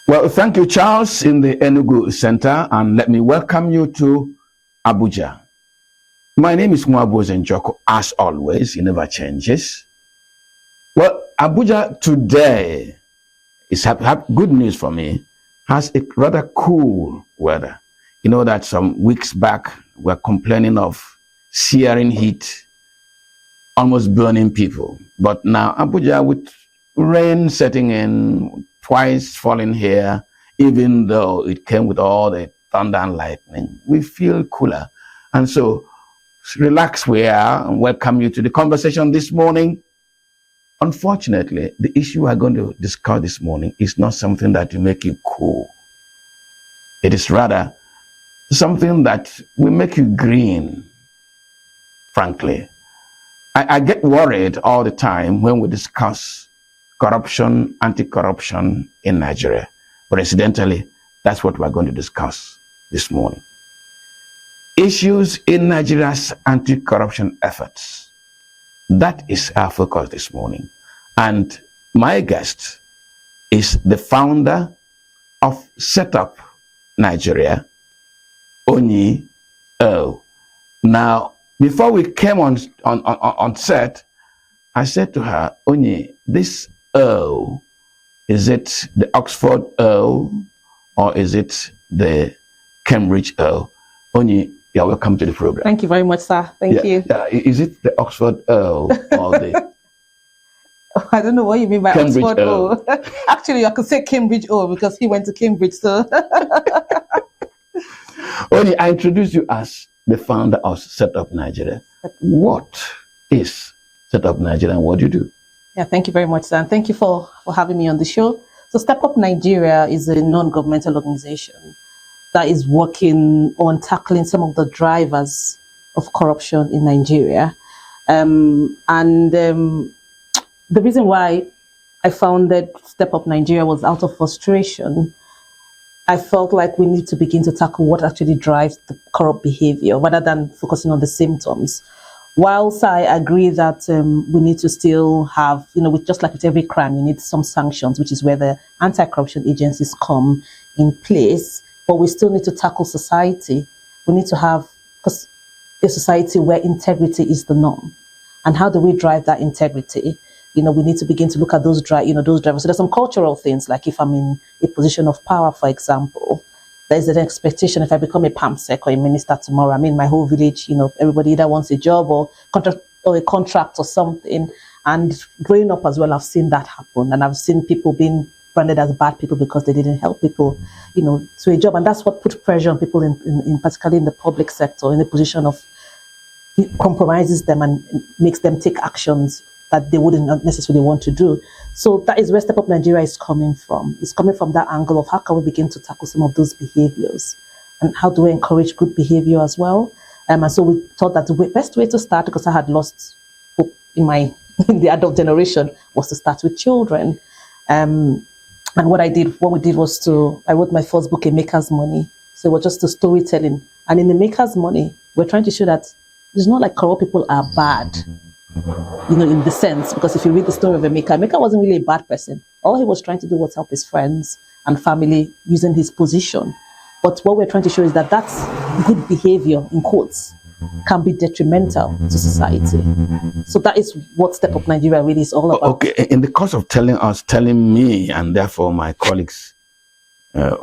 Well, thank you, Charles, in the Enugu Center, and let me welcome you to Abuja. My name is Ough, as always, it never changes. Well, Abuja today is good news for me, has a rather cool weather. You know that some weeks back, we're complaining of searing heat, almost burning people. But now Abuja, with rain setting in, twice falling here, even though it came with all the thunder and lightning, we feel cooler. And so relax we are and welcome you to the conversation this morning. Unfortunately, the issue we're going to discuss this morning is not something that will make you cool. It is rather something that will make you green, frankly. I get worried all the time when we discuss corruption, anti-corruption in Nigeria. But incidentally, that's what we're going to discuss this morning. Issues in Nigeria's anti-corruption efforts. That is our focus this morning. And my guest is the founder of Set Up Nigeria, Onyi. Now, before we came on set, I said to her, Onyi, this O, is it the Oxford O or is it the Cambridge O? Onyi, you're welcome to the program. Thank you very much, sir. Thank you. Is it the Oxford O or the... I don't know what you mean by Cambridge Oxford O. Actually, I could say Cambridge O because he went to Cambridge, so... Onyi, I introduced you as the founder of Set Up Nigeria. What is Set Up Nigeria and what do you do? Yeah, thank you very much, sir. And thank you for having me on the show. So Step Up Nigeria is a non-governmental organization that is working on tackling some of the drivers of corruption in Nigeria. The reason why I founded Step Up Nigeria was out of frustration. I felt like we need to begin to tackle what actually drives the corrupt behavior rather than focusing on the symptoms. Whilst I agree that we need to still have, just like with every crime, you need some sanctions, which is where the anti-corruption agencies come in place. But we still need to tackle society. We need to have a society where integrity is the norm. And how do we drive that integrity? We need to begin to look at those drivers. So there's some cultural things, like if I'm in a position of power, for example, there's an expectation if I become a PAMSEC or a minister tomorrow, my whole village, everybody either wants a job or a contract or something. And growing up as well, I've seen that happen. And I've seen people being branded as bad people because they didn't help people, to a job. And that's what puts pressure on people in particularly in the public sector, in a position of compromises them and makes them take actions that they wouldn't necessarily want to do. So that is where Step Up Nigeria is coming from. It's coming from that angle of how can we begin to tackle some of those behaviors and how do we encourage good behavior as well. And so we thought that the best way to start, because I had lost hope in the adult generation, was to start with children. And what we did was I wrote my first book, A Maker's Money. So it was just the storytelling. And in The Maker's Money, we're trying to show that it's not like corrupt people are bad, in the sense, because if you read the story of a maker wasn't really a bad person. All he was trying to do was help his friends and family using his position. But what we're trying to show is that that's good behavior, in quotes, can be detrimental to society. So that is what Step Up Nigeria really is all about. Okay, in the course of telling me, and therefore my colleagues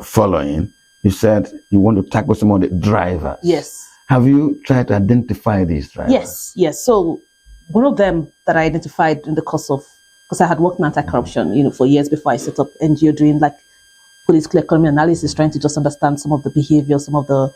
following, you said you want to tackle some of the drivers. Yes. Have you tried to identify these drivers? Yes. So one of them that I identified in the course of, because I had worked in anti-corruption, for years before I set up NGO doing like political economy analysis, trying to just understand some of the behavior, some of the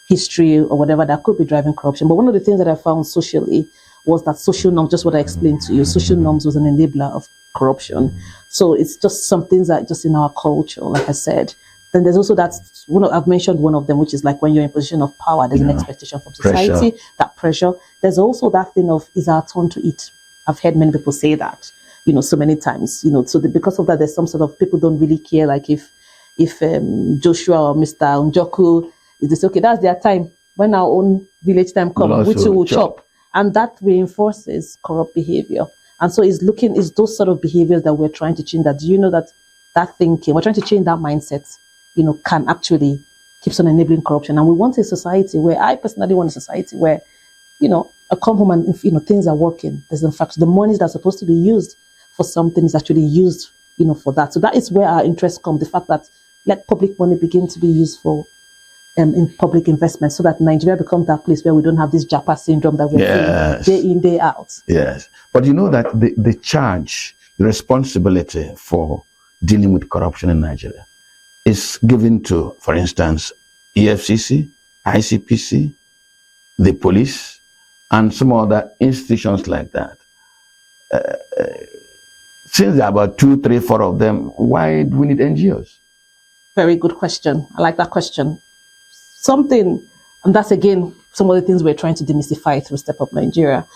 history or whatever that could be driving corruption. But one of the things that I found socially was that social norms, just what I explained to you, social norms was an enabler of corruption. So it's just some things that just in our culture, like I said. Then there's also that, I've mentioned one of them, which is like when you're in a position of power, there's an expectation from society, that pressure. There's also that thing of, is our turn to eat? I've heard many people say that, so many times, so because of that, there's some sort of, people don't really care, like if Joshua or Mr. Njoku, is this okay? That's their time. When our own village time comes, we too will chop. And that reinforces corrupt behavior. And so it's those sort of behaviors that we're trying to change. That do you know that that thinking, we're trying to change that mindset, can actually keep on enabling corruption. And we want a society where, I personally want a society where, I come home and, things are working. There's in fact, the monies that are supposed to be used for something is actually used, for that. So that is where our interest comes, the fact that let public money begin to be used for in public investment, so that Nigeria becomes that place where we don't have this Japa syndrome that we're seeing day in, day out. Yes. But you know that the charge, the responsibility for dealing with corruption in Nigeria is given to, for instance, EFCC, ICPC, the police, and some other institutions like that. Since there are about 2, 3, 4 of them, why do we need NGOs? Very good question. I like that question. And that's again some of the things we're trying to demystify through Step Up Nigeria.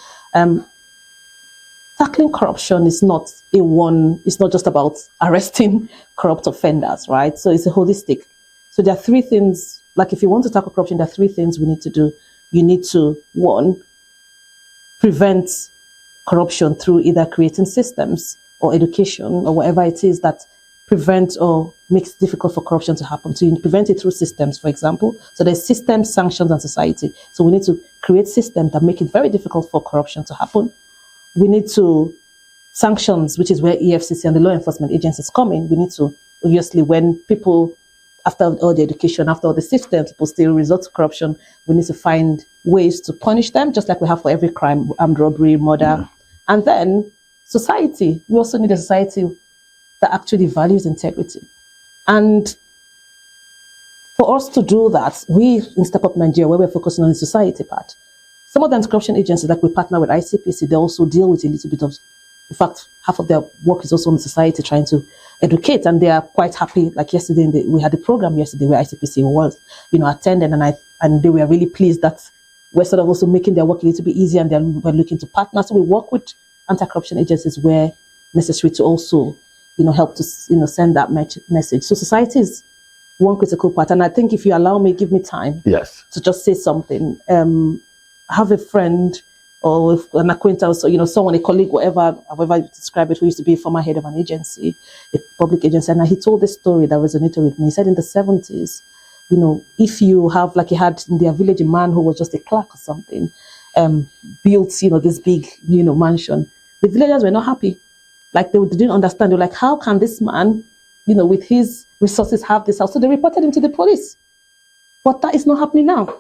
Tackling corruption is not it's not just about arresting corrupt offenders, right? So it's a holistic. So there are 3 things, like if you want to tackle corruption, there are 3 things we need to do. You need to, 1, prevent corruption through either creating systems or education or whatever it is that prevent or makes it difficult for corruption to happen. So you prevent it through systems, for example. So there's systems, sanctions, and society. So we need to create systems that make it very difficult for corruption to happen. We need to sanctions, which is where EFCC and the law enforcement agencies come in. We need to, obviously, when people, after all the education, after all the systems, people still resort to corruption, we need to find ways to punish them, just like we have for every crime, armed robbery, murder. Yeah. And then society. We also need a society that actually values integrity. And for us to do that, we in Step Up Nigeria, where we're focusing on the society part, some of the anti-corruption agencies, like we partner with ICPC, they also deal with a little bit of, in fact, half of their work is also on the society trying to educate, and they are quite happy. Like yesterday, we had a program yesterday where ICPC was, attended, and they were really pleased that we're sort of also making their work a little bit easier, and we're looking to partner. So we work with anti-corruption agencies where necessary to also, help to, send that message. So society is one critical part. And I think if you allow me, give me time to just say something. Have a friend or an acquaintance or, someone, a colleague, however you describe it, who used to be a former head of an agency, a public agency. And he told this story that resonated with me. He said in the 70s, if you have, like he had in their village, a man who was just a clerk or something, built, this big, mansion, the villagers were not happy. Like they didn't understand. They were like, how can this man, with his resources have this house? So they reported him to the police. But that is not happening now.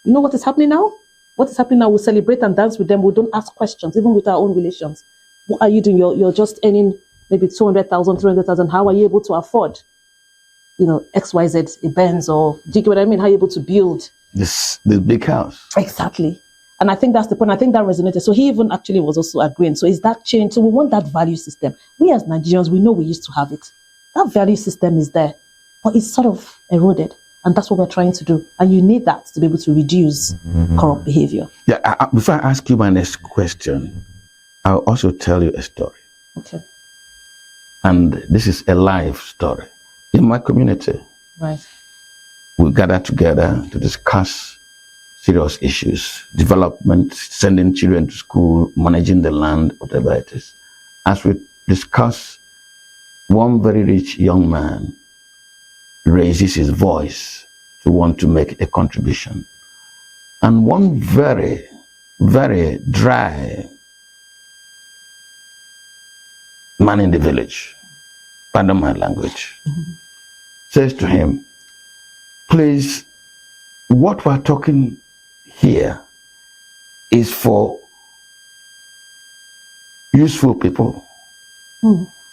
You know what is happening now? What is happening now? We celebrate and dance with them. We don't ask questions, even with our own relations. What are you doing? You're just earning maybe 200,000, 300,000. How are you able to afford, XYZ, a Benz, or do you get what I mean? How are you able to build this big house? Exactly. And I think that's the point. I think that resonated. So he even actually was also agreeing. So is that change? So we want that value system. We as Nigerians, we know we used to have it. That value system is there, but it's sort of eroded. And that's what we're trying to do. And you need that to be able to reduce corrupt behavior. Yeah. Before I ask you my next question, I'll also tell you a story. Okay. And this is a live story. In my community, right, we gather together to discuss serious issues, development, sending children to school, managing the land, whatever it is. As we discuss, one very rich young man raises his voice to want to make a contribution. And one very, very dry man in the village, pardon my language, says to him, please, what we're talking here is for useful people,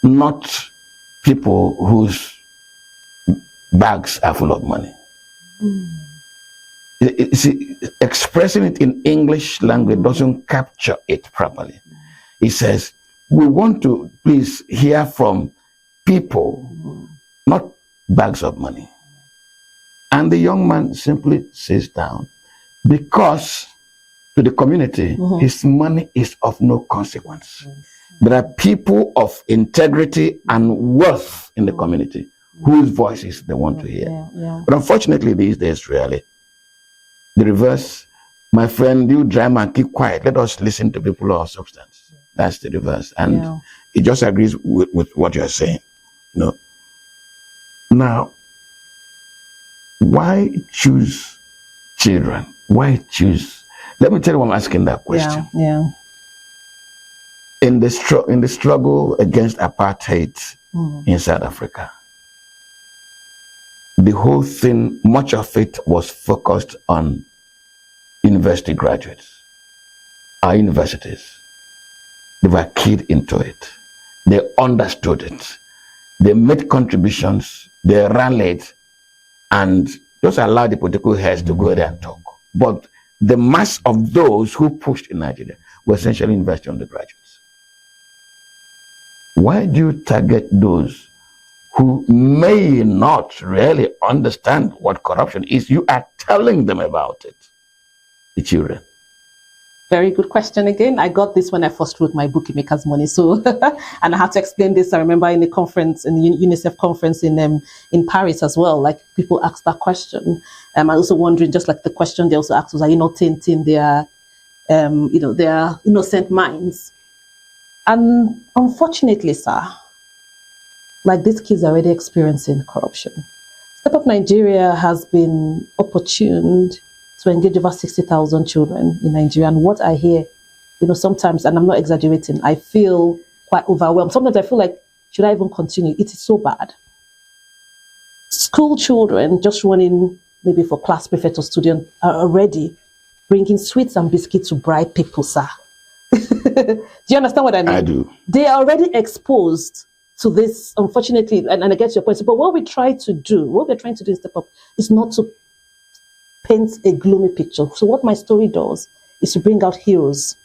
not people whose bags are full of money. See, expressing it in English language doesn't capture it properly. He says, we want to please hear from people, not bags of money. And the young man simply sits down because to the community, his money is of no consequence. There are people of integrity and worth in the community whose voices they want to hear. But unfortunately, these days, really, the reverse, my friend, you dry man, keep quiet. Let us listen to people of substance. That's the reverse. And it just agrees with what you're saying. No. Now, why choose children? Why choose? Let me tell you why I'm asking that question. Yeah. In the struggle against apartheid in South Africa, the whole thing, much of it was focused on university graduates. Our universities, they were keyed into it. They understood it. They made contributions. They rallied, and just allowed the political heads to go there and talk. But the mass of those who pushed in Nigeria were essentially university undergraduates. Why do you target those who may not really understand what corruption is? You are telling them about it, the children. Very good question again. I got this when I first wrote my book, Maker's Money. So, and I had to explain this. I remember in the conference, in the UNICEF conference in Paris as well, like people asked that question. I'm also wondering, just like the question they also asked was, are you not tainting their, their innocent minds? And unfortunately, sir, like these kids are already experiencing corruption. Step Up Nigeria has been opportuned to engage over 60,000 children in Nigeria. And what I hear, sometimes, and I'm not exaggerating, I feel quite overwhelmed. Sometimes I feel like, should I even continue? It is so bad. School children just running maybe for class prefect or student are already bringing sweets and biscuits to bribe people, sir. Do you understand what I mean? I do. They are already exposed to this, unfortunately, and I get your point. But what we're trying to do in Step Up is not to paint a gloomy picture. So what my story does is to bring out heroes.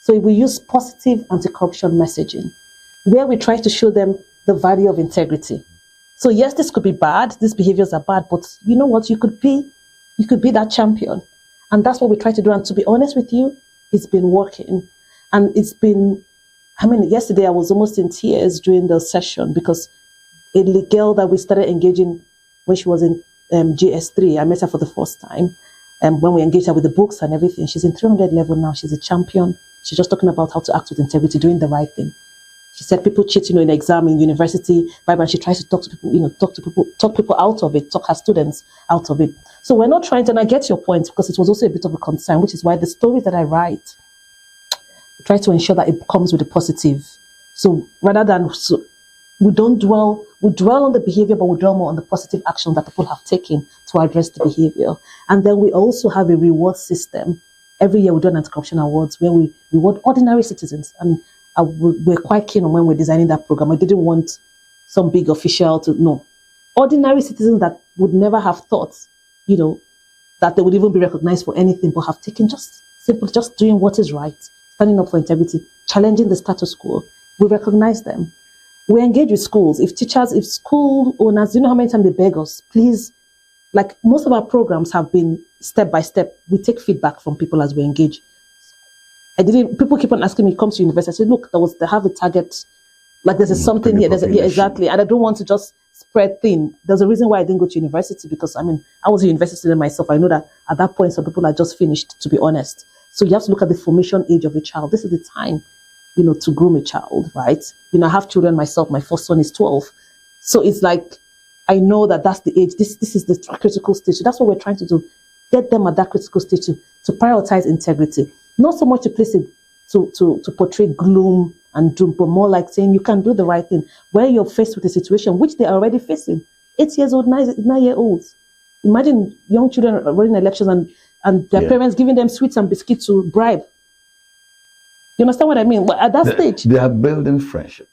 So we use positive anti-corruption messaging, where we try to show them the value of integrity. So yes, this could be bad, these behaviors are bad, but you know what? You could be that champion. And that's what we try to do. And to be honest with you, it's been working. And it's been, yesterday I was almost in tears during the session because a girl that we started engaging when she was in GS3, I met her for the first time. And when we engaged her with the books and everything, she's in 300 level now. She's a champion. She's just talking about how to act with integrity, doing the right thing. She said people cheat, in exam in university, and she tries to talk people out of it, talk her students out of it. So we're not trying to, and I get your point, because it was also a bit of a concern, which is why the stories that I write, I try to ensure that it comes with a positive. So rather than, we dwell on the behavior, but we dwell more on the positive action that people have taken to address the behavior. And then we also have a reward system. Every year we do an anti-corruption awards where we reward ordinary citizens. And we're quite keen on when we're designing that program. I didn't want some big official to know. Ordinary citizens that would never have thought, that they would even be recognized for anything, but have taken just doing what is right, standing up for integrity, challenging the status quo. We recognize them. We engage with schools. If school owners, how many times they beg us, please, like most of our programs have been step by step. We take feedback from people as we engage. People keep on asking me, come to university. I said, look, they have a target, like there's something here. Exactly. And I don't want to just spread thin. There's a reason why I didn't go to university, because I was a university student myself. I know that at that point, some people are just finished, to be honest. So you have to look at the formation age of a child. This is the time, to groom a child, right? I have children myself. My first son is 12. So it's like, I know that that's the age. This is the critical stage. So that's what we're trying to do. Get them at that critical stage to prioritize integrity. Not so much to place it, to portray gloom and doom, but more like saying you can do the right thing. Where you're faced with a situation, which they're already facing. 8 years old, 9-year-olds. Imagine young children running elections and their parents giving them sweets and biscuits to bribe. You understand what I mean? At that stage. They are building friendship.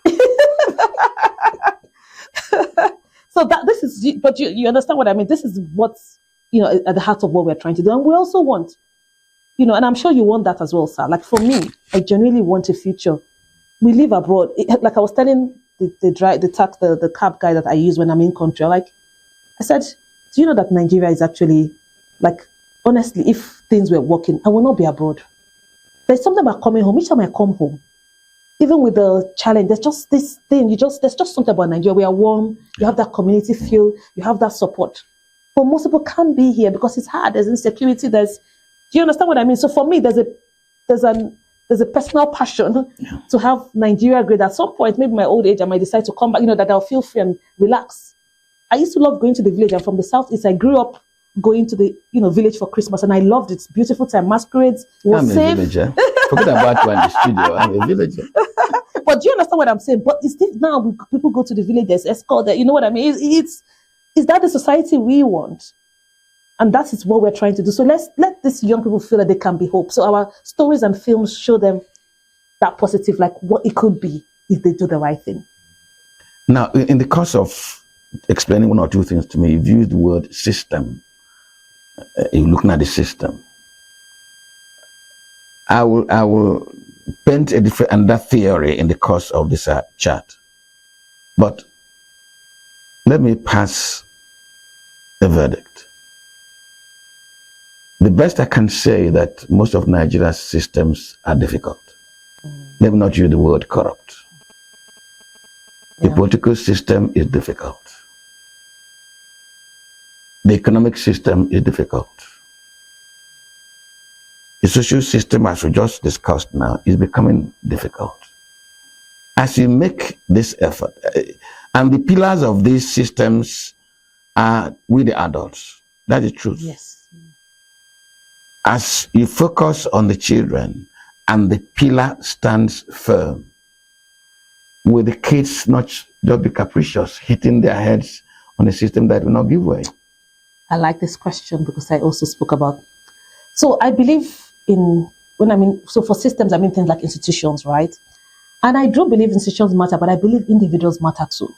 So this is, but you understand what I mean? This is what's, at the heart of what we're trying to do. And we also want, and I'm sure you want that as well, sir. Like for me, I genuinely want a future. We live abroad. Like I was telling the cab guy that I use when I'm in country, I said, do you know that Nigeria is actually, like, honestly, if things were working, I will not be abroad. There's something about coming home. Each time I come home, even with the challenge, there's just this thing. There's just something about Nigeria. We are warm. You have that community feel. You have that support. But most people can't be here because it's hard. There's insecurity. Do you understand what I mean? So for me, there's there's a personal passion to have Nigeria great. At some point, maybe my old age, I might decide to come back, that I'll feel free and relax. I used to love going to the village. I'm from the southeast. I grew up going to the village for Christmas, and I loved it. It's beautiful time, masquerades. I'm a villager. Forget about one in the studio. I'm a villager. But do you understand what I'm saying? But it's this now. People go to the villages, escort. You know what I mean? Is that the society we want? And that is what we're trying to do. So let these young people feel that they can be hope. So our stories and films show them that positive, like what it could be if they do the right thing. Now, in the course of explaining one or two things to me, you've used the word system. You're looking at the system. I will paint another theory in the course of this chat. But let me pass a verdict. The best I can say that most of Nigeria's systems are difficult. Let me not use the word corrupt. The political system is difficult. The economic system is difficult. The social system, as we just discussed now, is becoming difficult. As you make this effort, and the pillars of these systems are we the adults. That is truth. Yes. As you focus on the children and the pillar stands firm, will the kids not just be capricious, hitting their heads on a system that will not give way? I like this question because I also spoke about. So I believe so for systems, I mean things like institutions, right? And I do believe institutions matter, but I believe individuals matter too,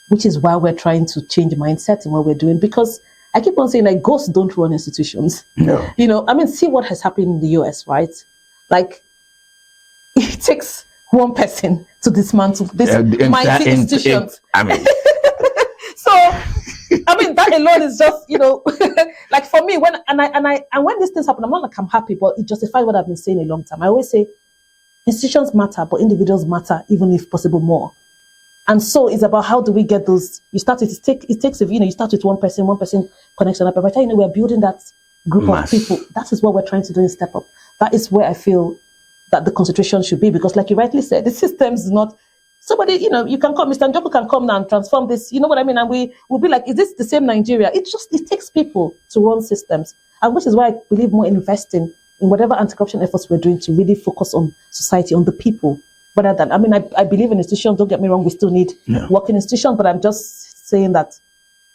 which is why we're trying to change mindset in what we're doing. Because I keep on saying, like, ghosts don't run institutions. No. See what has happened in the US, right? Like, it takes one person to dismantle this mighty institutions. So, that alone is just, like for me, when these things happen, I'm not like I'm happy, but it justifies what I've been saying a long time. I always say, institutions matter, but individuals matter, even if possible more. And so it's about how do we get those. You start with you start with one person connection up. By the time we're building that group of people, that is what we're trying to do in Step Up. That is where I feel that the concentration should be, because like you rightly said, the systems is not somebody, you can come, Mr. Njoko can come now and transform this, you know what I mean? And we will be like, is this the same Nigeria? It takes people to run systems. And which is why I believe more in investing in whatever anti-corruption efforts we're doing to really focus on society, on the people. Rather than, I believe in institutions, don't get me wrong, we still need working institutions, but I'm just saying that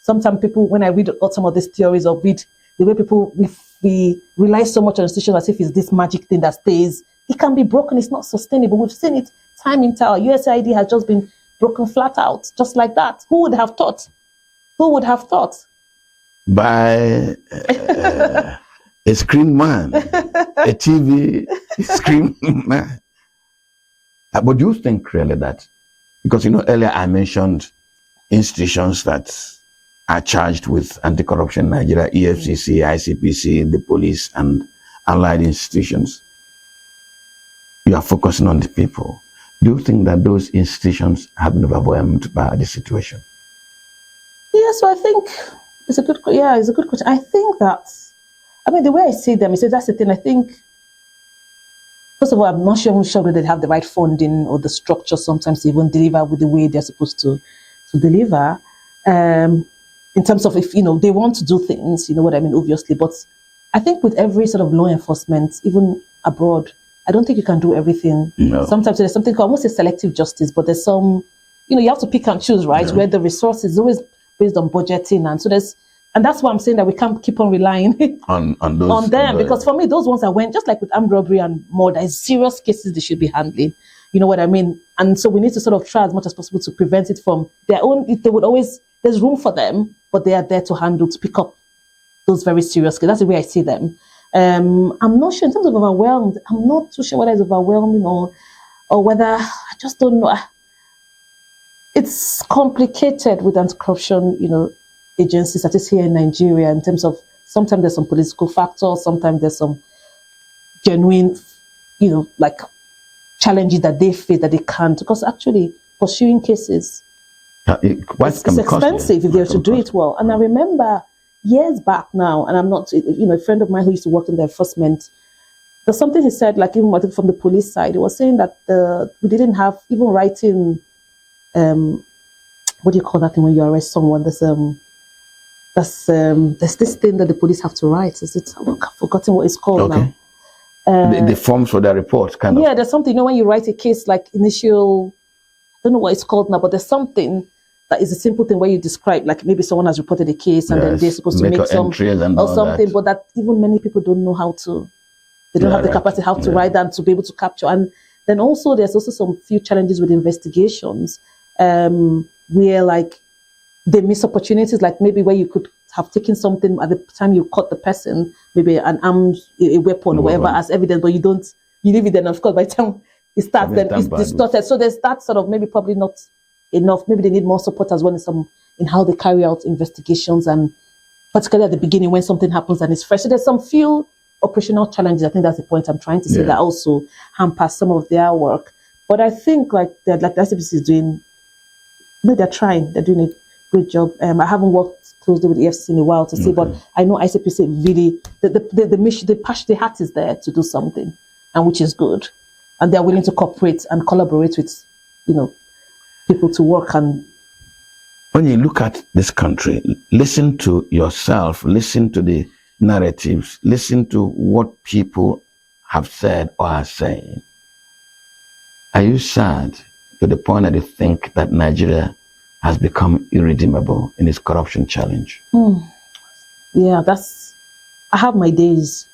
sometimes people, when I read some of these theories or read the way people, we rely so much on institutions as if it's this magic thing that stays, it can be broken, it's not sustainable. We've seen it time in time. USAID has just been broken flat out, just like that. Who would have thought? By a screen man, a TV screen man. But do you think really that, because earlier I mentioned institutions that are charged with anti-corruption in Nigeria, EFCC, ICPC, the police, and allied institutions. You are focusing on the people. Do you think that those institutions have been overwhelmed by the situation? Yeah, so I think it's a good question. I think that, the way I see them, that's the thing. I think, first of all, I'm not sure whether they have the right funding or the structure sometimes to even deliver with the way they're supposed to deliver. In terms of if, they want to do things, you know what I mean, obviously. But I think with every sort of law enforcement, even abroad, I don't think you can do everything. No. Sometimes there's something called almost a selective justice, but there's some, you have to pick and choose, right? Yeah. Where the resources is always based on budgeting. And that's why I'm saying that we can't keep on relying on them. Because for me, those ones that went, just like with armed robbery and murder, is serious cases they should be handling. You know what I mean? And so we need to sort of try as much as possible to prevent it from their own. There's room for them, but they are there to pick up those very serious cases. That's the way I see them. I'm not sure in terms of overwhelmed. I'm not too sure whether it's overwhelming or whether, I just don't know. It's complicated with anti-corruption, agencies that is here in Nigeria in terms of sometimes there's some political factors, sometimes there's some genuine, like challenges that they face that they can't, because actually pursuing cases it's expensive if they were to do it well. And I remember years back now, and I'm not, a friend of mine who used to work in the enforcement, there's something he said, like even I think from the police side, he was saying that we didn't have even writing, what do you call that thing when you arrest someone? There's this thing that the police have to write. I've forgotten what it's called now. The forms for their report, kind of. Yeah, there's something, when you write a case like initial, I don't know what it's called now, but there's something that is a simple thing where you describe, like maybe someone has reported a case and then they're supposed to make some entries and or something, but that even many people don't know how to. They don't have the capacity how to write that to be able to capture. And then also there's also some few challenges with investigations, where like they miss opportunities, like maybe where you could have taken something at the time you caught the person, maybe an arms, a weapon or whatever as evidence, but you leave it then, of course, by the time it starts, then it's distorted. So there's that sort of maybe probably not enough. Maybe they need more support as well in how they carry out investigations, and particularly at the beginning when something happens and it's fresh. So there's some few operational challenges. I think that's the point I'm trying to say, that also hamper some of their work. But I think like the ICPC is doing, they're trying, they're doing a great job. I haven't worked closely with the EFCC in a while to see, but I know ICPC really, the mission, the heart is there to do something, and which is good. And they're willing to cooperate and collaborate with, people to work. And when you look at this country, listen to yourself, listen to the narratives, listen to what people have said or are saying. Are you sad to the point that you think that Nigeria has become irredeemable in its corruption challenge? Yeah, I have my days.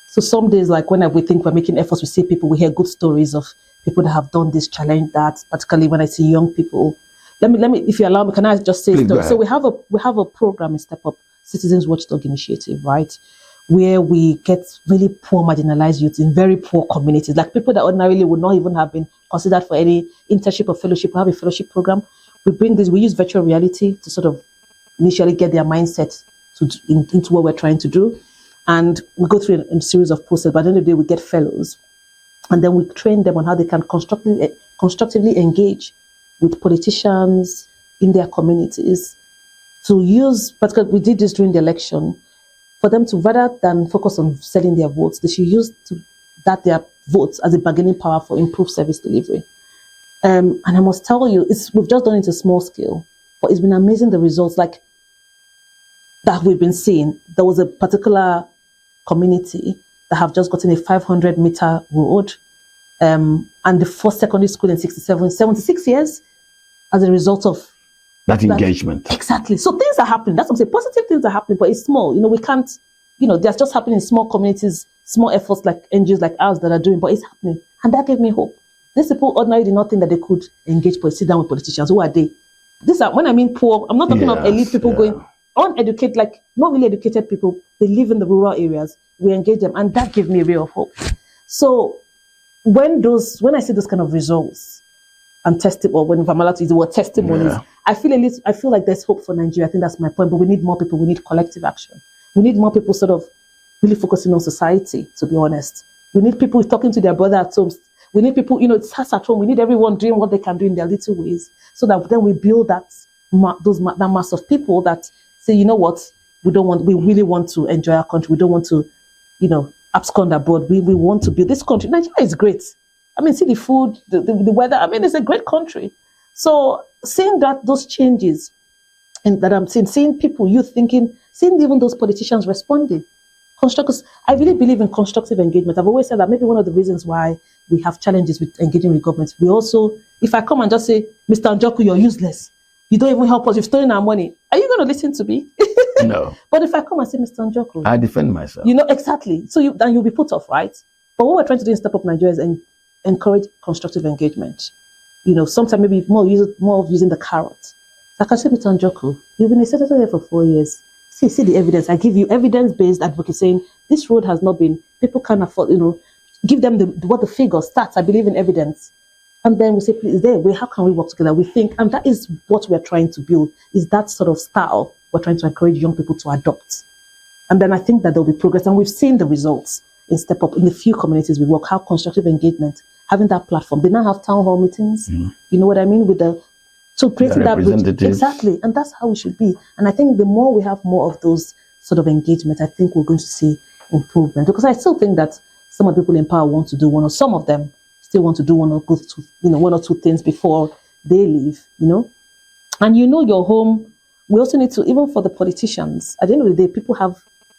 So some days, like when we think we're making efforts, we see people, we hear good stories of people that have done this, challenge that, particularly when I see young people. Let me, if you allow me, can I just say story? So we have a program in Step Up, Citizens Watchdog Initiative, right? Where we get really poor, marginalized youth in very poor communities, like people that ordinarily would not even have been considered for any internship or fellowship. We have a fellowship program. We use virtual reality to sort of initially get their mindset into what we're trying to do. And we go through a series of processes. By the end of the day, we get fellows. And then we train them on how they can constructively engage with politicians in their communities to use, because we did this during the election, for them to, rather than focus on selling their votes, they should use their votes as a bargaining power for improved service delivery. And I must tell you, we've just done it to small scale, but it's been amazing the results like that we've been seeing. There was a particular community that have just gotten a 500-meter road, and the first secondary school in 76 years as a result of that engagement. Exactly. So things are happening. That's what I'm saying. Positive things are happening, but it's small. We can't, they're just happening in small communities, small efforts like NGOs like ours that are doing, but it's happening. And that gave me hope. These people ordinarily did not think that they could sit down with politicians. Who are they? When I mean poor, I'm not talking of elite people going uneducated, like not really educated people. They live in the rural areas. We engage them, and that gave me a ray of hope. So when I see those kind of results and testimony, or when I'm allowed to use the word testimonies, I feel like there's hope for Nigeria. I think that's my point. But we need more people. We need collective action. We need more people sort of really focusing on society, to be honest. We need people talking to their brother at home. We need people, it starts at home. We need everyone doing what they can do in their little ways, so that then we build that mass of people that say, you know what, we really want to enjoy our country. We don't want to, abscond abroad. We want to build this country. Nigeria is great. I mean, see the food, the weather. I mean, it's a great country. So seeing those changes, and that I'm seeing people, youth thinking, seeing even those politicians responding. Because I really believe in constructive engagement. I've always said that maybe one of the reasons why we have challenges with engaging with government. We also, if I come and just say, Mr. Njoku, you're useless. You don't even help us. You've stolen our money. Are you going to listen to me? No. But if I come and say, Mr. Njoku, I defend myself. Exactly. So then you'll be put off, right? But what we're trying to do in Step Up Nigeria is encourage constructive engagement. Sometimes maybe more of using the carrot. Like I said, Mr. Njoku, you've been a senator here for 4 years. See the evidence. I give you evidence-based advocacy saying this road has not been, people can't afford, give them what the figure starts. I believe in evidence. And then we say, please, how can we work together? We think, and that is what we're trying to build, is that sort of style we're trying to encourage young people to adopt. And then I think that there'll be progress. And we've seen the results in Step Up in the few communities we work, how constructive engagement, having that platform. They now have town hall meetings. You know what I mean? So creating that bridge. Exactly. And that's how we should be. And I think the more we have more of those sort of engagement, I think we're going to see improvement. Because I still think that some of the people in power want to do one, or some of them still want to do one or two things before they leave, And your home, we also need to, even for the politicians, at the end of the day, people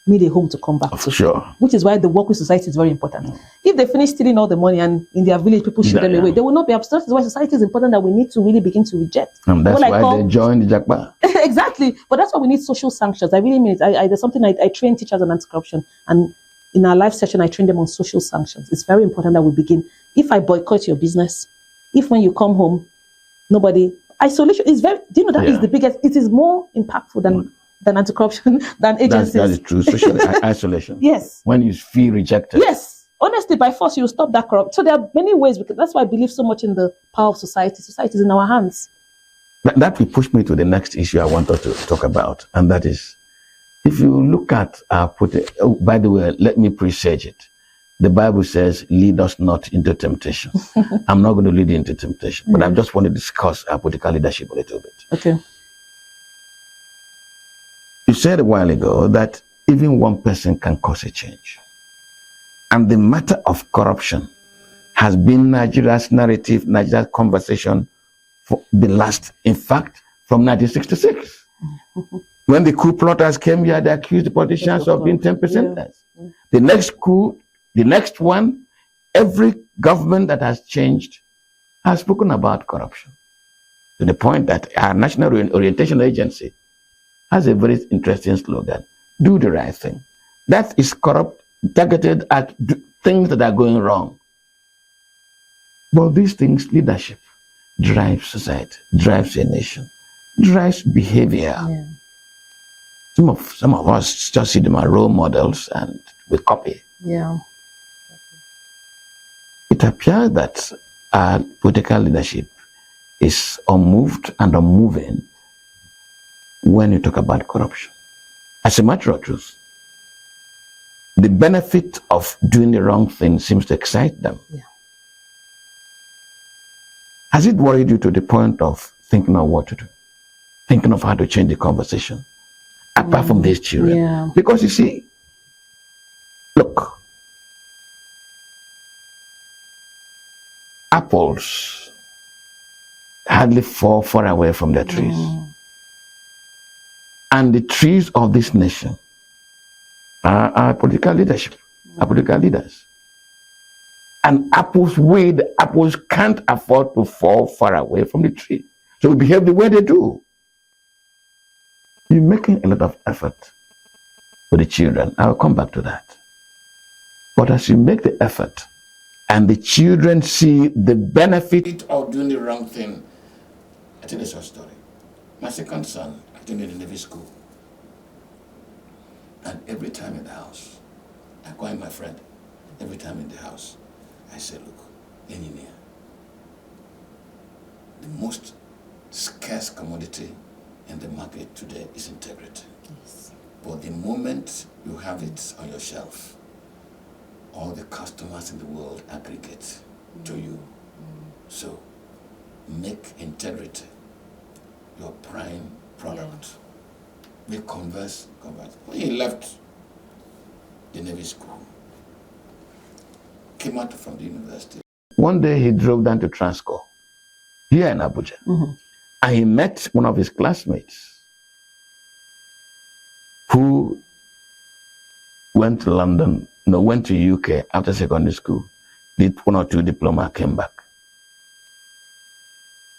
need a home to come back to. Sure. Which is why the work with society is very important. If they finish stealing all the money and in their village people shoot them away, they will not be upset. That's why society is important, that we need to really begin to reject. And that's why they join the Jakba. Exactly. But that's why we need social sanctions. I really mean it. There's something I train teachers on anti-corruption, and in our live session, I train them on social sanctions. It's very important that we begin. If I boycott your business, if when you come home, isolation is very, that is the biggest, it is more impactful than anti-corruption, than agencies. That is true. Social isolation. Yes. When you feel rejected. Yes. Honestly, by force, you will stop that corrupt. So there are many ways, because that's why I believe so much in the power of society. Society is in our hands. That will push me to the next issue I wanted to talk about. And that is, if you look at by the way, let me presage it. The Bible says, lead us not into temptation. I'm not going to lead you into temptation, but I just want to discuss our political leadership a little bit. Okay. You said a while ago that even one person can cause a change. And the matter of corruption has been Nigeria's narrative, Nigeria's conversation for the last, in fact, from 1966. When the coup plotters came here, they accused the politicians of being 10%ers. Yeah. The next coup, the next one, every government that has changed has spoken about corruption. To the point that our National Orientation Agency has a very interesting slogan: do the right thing. That is targeted at things that are going wrong. But these things, leadership, drives society, drives a nation, drives behavior. Yeah. Some of us just see them as role models and we copy. Yeah. It appears that our political leadership is unmoved and unmoving when you talk about corruption. As a matter of truth, the benefit of doing the wrong thing seems to excite them. Yeah. Has it worried you to the point of thinking of what to do? Thinking of how to change the conversation? Apart from these children. Yeah. Because you see, look, apples hardly fall far away from their trees. And the trees of this nation are our political leadership, our political leaders. And apples can't afford to fall far away from the tree. So we behave the way they do. You're making a lot of effort for the children. I'll come back to that. But as you make the effort and the children see the benefit of doing the wrong thing, I tell you a story. My second son, I attended the Navy school. And every time in the house, I call him my friend. Every time in the house, I say, look, engineer, the most scarce commodity in the market today is integrity. Yes. But the moment you have it on your shelf, all the customers in the world aggregate to you. So make integrity your prime product. We converse. When he left the Navy school, came out from the university. One day he drove down to Transcorp here in Abuja. And he met one of his classmates who went to London, went to UK after secondary school, did 1 or 2 diploma, came back.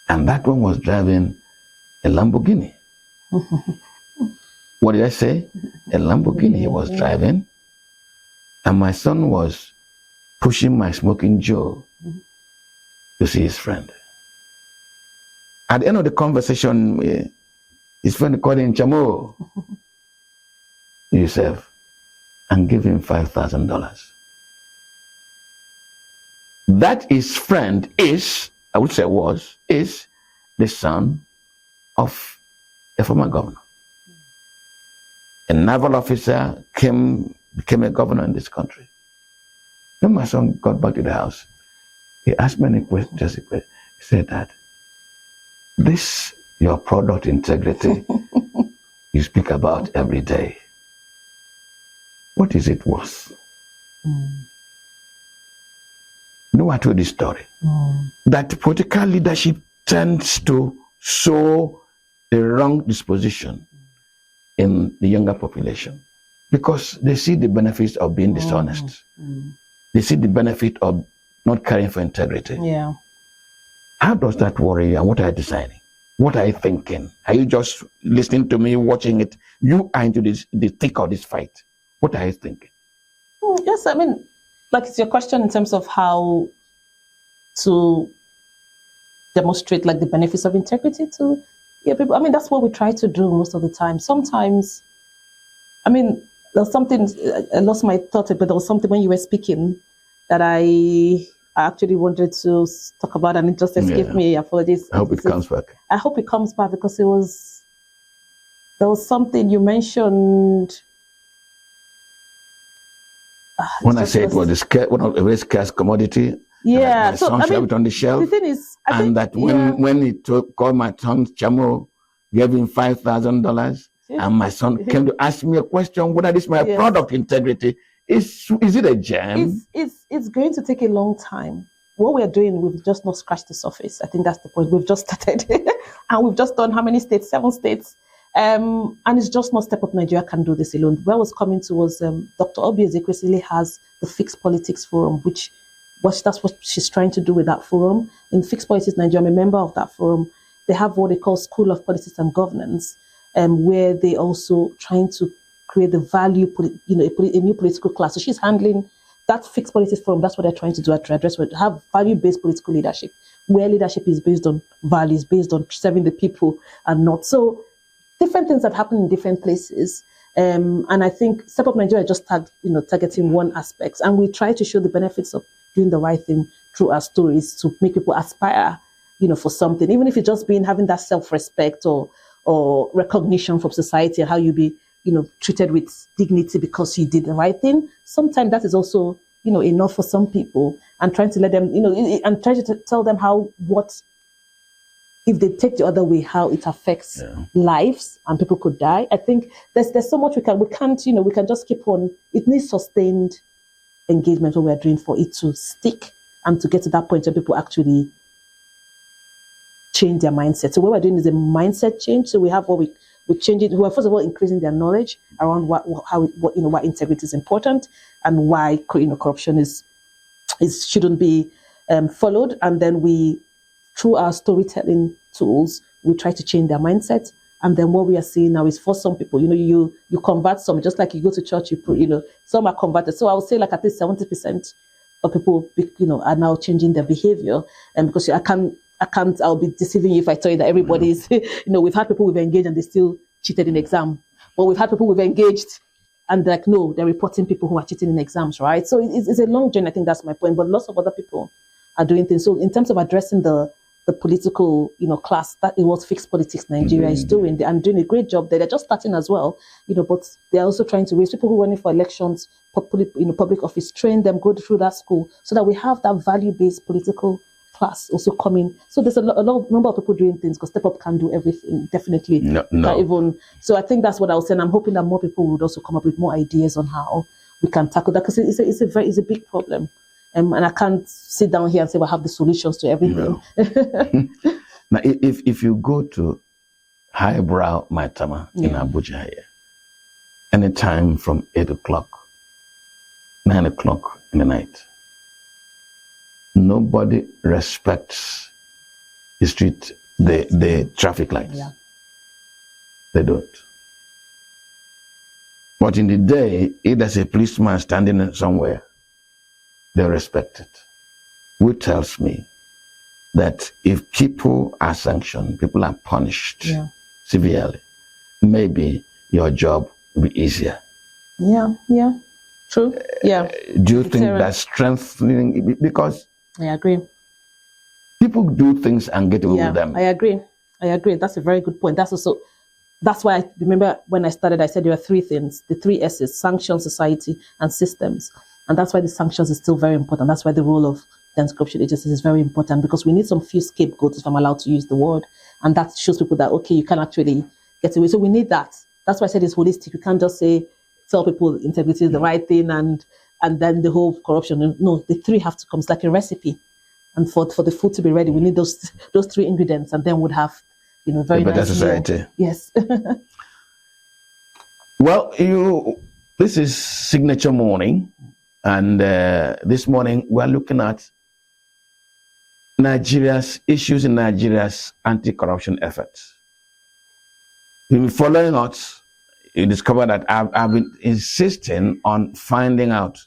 And that one was driving a Lamborghini. What did I say? A Lamborghini he was driving. And my son was pushing my smoking Joe to see his friend. At the end of the conversation, his friend called him Chamo, Yusef, and give him $5,000. That his friend is the son of a former governor. A naval officer became a governor in this country. When my son got back to the house, he asked me any questions. He said that this, your product integrity, you speak about every day. What is it worth? No, I told this story. That political leadership tends to sow a wrong disposition in the younger population because they see the benefits of being dishonest. They see the benefit of not caring for integrity. Yeah. How does that worry you, and what are you deciding? What are you thinking? Are you just listening to me, watching it? You are into the thick of this fight. What are you thinking? Yes, I mean, like it's your question in terms of how to demonstrate like the benefits of integrity to people. I mean, that's what we try to do most of the time. Sometimes, I mean, there's something, I lost my thought, but there was something when you were speaking that I actually wanted to talk about and it just escaped me. Apologies. I hope it comes back. I hope it comes back because there was something you mentioned. When I said one of the very scarce commodity, yeah. My son shelved it on the shelf. The thing is, when he called my son Chamo, gave him $5,000, and my son came to ask me a question whether this is my product integrity. Is it a gem? It's going to take a long time. What we are doing, we've just not scratched the surface. I think that's the point. We've just started, and we've just done how many states? 7 states. And it's just not Step Up Nigeria can do this alone. Where I was coming to was Dr. Obi recently has the Fixed Politics Forum, that's what she's trying to do with that forum. In Fixed Politics Nigeria, I'm a member of that forum. They have what they call School of Politics and Governance, where they also trying to create the value, a new political class. So she's handling that Fixed Politics Forum. That's what they're trying to do to address, have value-based political leadership, where leadership is based on values, based on serving the people and not. So different things that happen in different places. And I think Step Up Nigeria just targeting one aspect. And we try to show the benefits of doing the right thing through our stories to make people aspire, for something, even if it's just having that self-respect or recognition from society and how you be, treated with dignity because you did the right thing. Sometimes that is also, enough for some people, and trying to let them, and trying to tell them if they take the other way, how it affects lives and people could die. I think there's so much we can't, we can just keep on. It needs sustained engagement what we are doing for it to stick and to get to that point where people actually change their mindset. So what we're doing is a mindset change. So we have we change it. We're first of all increasing their knowledge around why integrity is important and why corruption shouldn't be followed. And then through our storytelling tools, we try to change their mindset. And then what we are seeing now is for some people, you convert some, just like you go to church, some are converted. So I would say like at least 70% of people, are now changing their behavior. And because I'll be deceiving you if I tell you that everybody's, we've had people we've engaged and they still cheated in exam. But we've had people we've engaged and no, they're reporting people who are cheating in exams, right? So it's a long journey. I think that's my point. But lots of other people are doing things. So in terms of addressing the political, class, that is what Fixed Politics Nigeria is doing. They are doing a great job there. They're just starting as well, but they're also trying to raise people who are running for elections, public office, train them, go through that school, so that we have that value-based political class also coming. So there's a number of people doing things because Step Up can't do everything, definitely. No. So I think that's what I was saying. I'm hoping that more people would also come up with more ideas on how we can tackle that, because it's a big problem. And I can't sit down here and say, have the solutions to everything. No. Now, if you go to highbrow Maitama in Abuja here, anytime from 8 o'clock, 9 o'clock in the night, nobody respects the street, the traffic lights. Yeah. They don't. But in the day, if there's a policeman standing somewhere, they respect it. Which tells me that if people are sanctioned, people are punished severely, maybe your job will be easier. Yeah, true. Yeah. Do you think that's strengthening? Because I agree. People do things and get away with them. I agree. That's a very good point. That's why I remember when I started, I said there are 3 things, the 3 S's: sanction, society, and systems. And that's why the sanctions is still very important. That's why the role of the anti-corruption agencies is very important, because we need some few scapegoats, if I'm allowed to use the word. And that shows people that, okay, you can actually get away. So we need that. That's why I said it's holistic. You can't just tell people integrity is the right thing and and then the whole corruption. No, the three have to come. It's like a recipe. And for the food to be ready, we need those three ingredients, and then we'd have, very a better nice society. meal. Yes. Well, this is signature morning, and this morning we're looking at issues in Nigeria's anti-corruption efforts. If you're following us, you discover that I've been insisting on finding out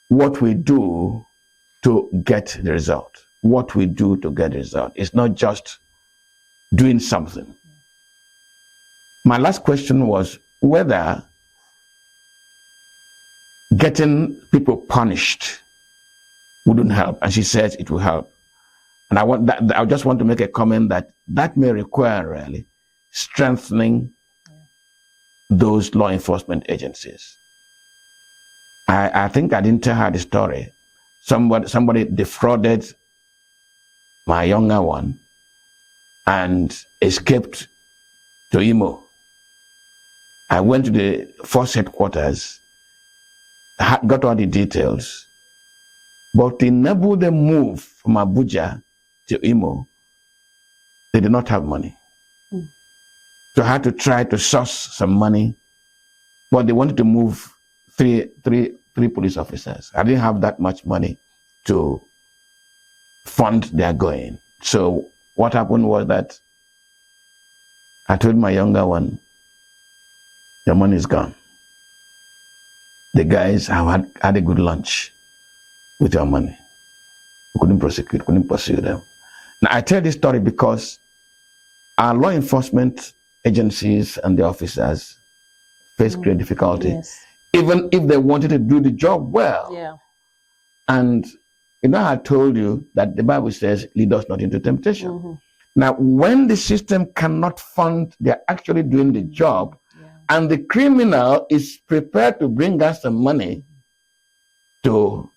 what we do to get the result. What we do to get the result. It's not just doing something. My last question was whether getting people punished wouldn't help, and she said it will help. And I just want to make a comment that may require really strengthening those law enforcement agencies. I think I didn't tell her the story. Somebody defrauded my younger one and escaped to Imo. I went to the force headquarters, got all the details, but to enable the move from Abuja to Imo, they did not have money. So I had to try to source some money, but they wanted to move three police officers. I didn't have that much money to fund their going. So what happened was that I told my younger one, your money is gone. The guys have had a good lunch with your money. We couldn't prosecute, couldn't pursue them. Now I tell this story because our law enforcement agencies and the officers face great difficulty, Yes. even if they wanted to do the job well. Yeah. And I told you that the Bible says, lead us not into temptation. Now, when the system cannot fund, they're actually doing the job, and the criminal is prepared to bring us some money to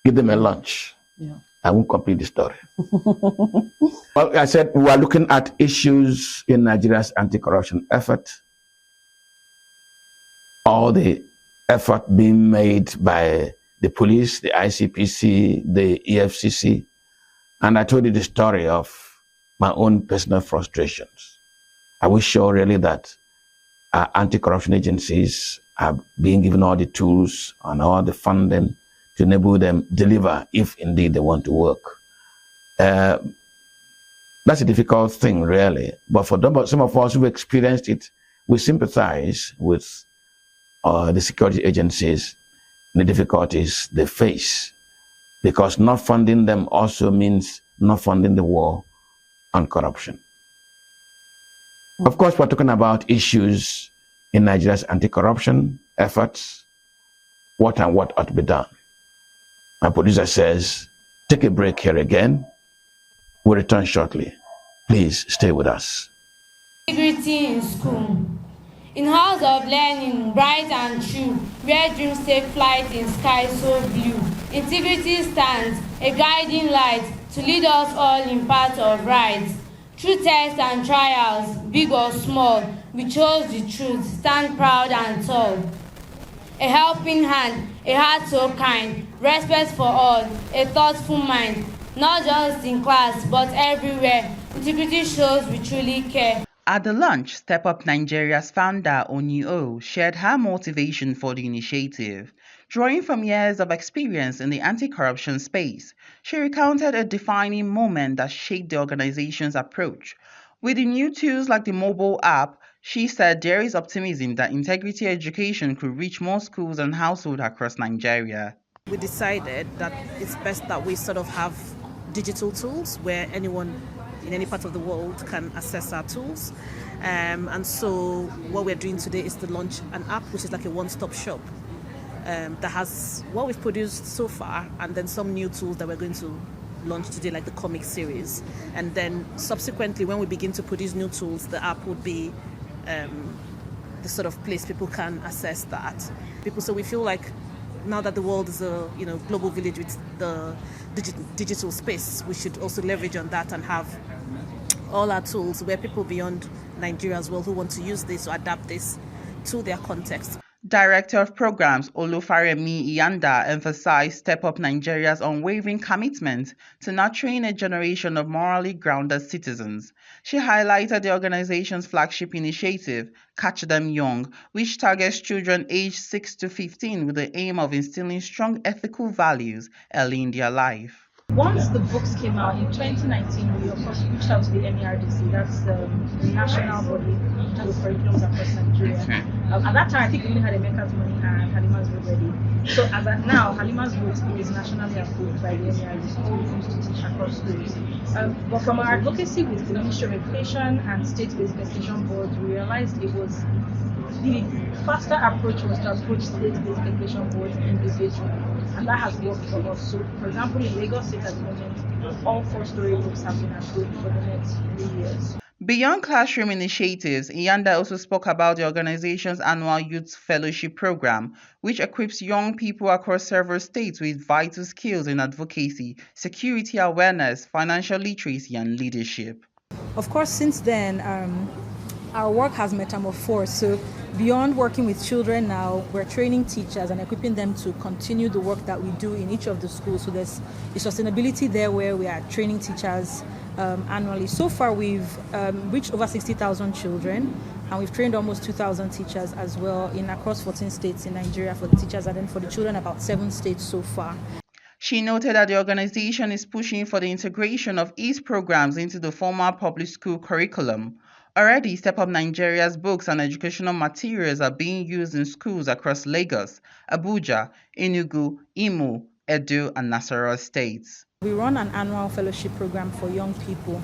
give them a lunch. Yeah. I won't complete the story. Well, I said we are looking at issues in Nigeria's anti-corruption effort. All the effort being made by the police, the ICPC, the EFCC. And I told you the story of my own personal frustrations. I was sure really that our anti-corruption agencies are being given all the tools and all the funding to enable them deliver if indeed they want to work. That's a difficult thing, really. But for some of us who've experienced it, we sympathize with the security agencies and the difficulties they face, because not funding them also means not funding the war on corruption. Of course, we're talking about issues in Nigeria's anti-corruption efforts, what ought to be done. My producer says, take a break here again. We'll return shortly. Please stay with us. Integrity in school. In halls of learning, bright and true, where dreams take flight in sky so blue, integrity stands, a guiding light, to lead us all in path of right. Through tests and trials, big or small, we chose the truth, stand proud and tall. A helping hand, a heart so kind, respect for all, a thoughtful mind, not just in class, but everywhere. Integrity shows we truly care. At the lunch, Step Up Nigeria's founder Onyi shared her motivation for the initiative. Drawing from years of experience in the anti-corruption space, she recounted a defining moment that shaped the organization's approach. With the new tools like the mobile app, she said there is optimism that integrity education could reach more schools and households across Nigeria. We decided that it's best that we sort of have digital tools where anyone in any part of the world can access our tools. And so what we're doing today is to launch an app which is like a one-stop shop that has what we've produced so far, and then some new tools that we're going to launch today, like the comic series. And then subsequently, when we begin to produce new tools, the app would be the sort of place people can access that. So we feel like now that the world is a global village with the digital space, we should also leverage on that and have all our tools where people beyond Nigeria as well who want to use this or adapt this to their context. Director of Programs Olufaremi Iyanda emphasized Step Up Nigeria's unwavering commitment to nurturing a generation of morally grounded citizens. She highlighted the organization's flagship initiative, Catch Them Young, which targets children aged 6 to 15 with the aim of instilling strong ethical values early in their life. Once the books came out in 2019, we of course reached out to the NERDC, that's the national body in terms of curriculums across Nigeria. At that time, I think we only had Emeka's Money and Halima's Road ready. So as at now, Halima's Road is nationally approved by the NERDC to be used to teach across schools. But from our advocacy with the Ministry of Education and state-based education boards, we realized it was the faster approach was to approach state-based education boards individually, and that has worked for us. So, for example, in Lagos State at the moment, all 4-story books have been approved for the next 3 years. Beyond classroom initiatives, Iyanda also spoke about the organization's annual Youth Fellowship Program, which equips young people across several states with vital skills in advocacy, security awareness, financial literacy, and leadership. Of course, since then, our work has metamorphosed. So beyond working with children now, we're training teachers and equipping them to continue the work that we do in each of the schools. So there's a sustainability there where we are training teachers annually. So far, we've reached over 60,000 children, and we've trained almost 2,000 teachers as well in across 14 states in Nigeria for the teachers, and then for the children, about 7 states so far. She noted that the organization is pushing for the integration of its programs into the formal public school curriculum. Already, Step Up Nigeria's books and educational materials are being used in schools across Lagos, Abuja, Enugu, Imo, Edo, and Nasarawa states. We run an annual fellowship program for young people,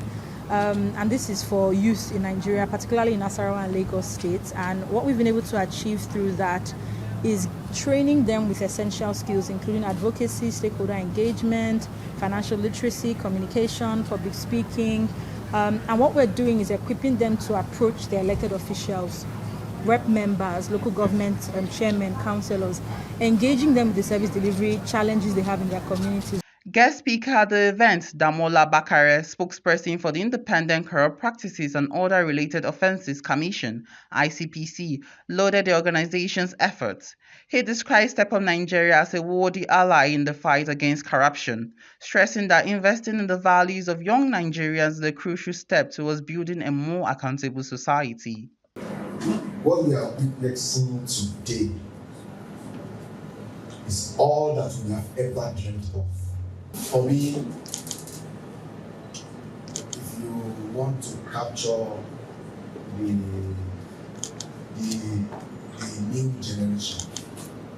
and this is for youth in Nigeria, particularly in Nasarawa and Lagos states. And what we've been able to achieve through that is training them with essential skills, including advocacy, stakeholder engagement, financial literacy, communication, public speaking. And what we're doing is equipping them to approach their elected officials, rep members, local government chairmen, councillors, engaging them with the service delivery challenges they have in their communities. Guest speaker at the event, Damola Bakare, spokesperson for the Independent Corrupt Practices and Other Related Offences Commission, ICPC, lauded the organization's efforts. He described Step Up Nigeria as a worthy ally in the fight against corruption, stressing that investing in the values of young Nigerians is a crucial step towards building a more accountable society. What we are witnessing today is all that we have ever dreamed of. For me, if you want to capture the new generation,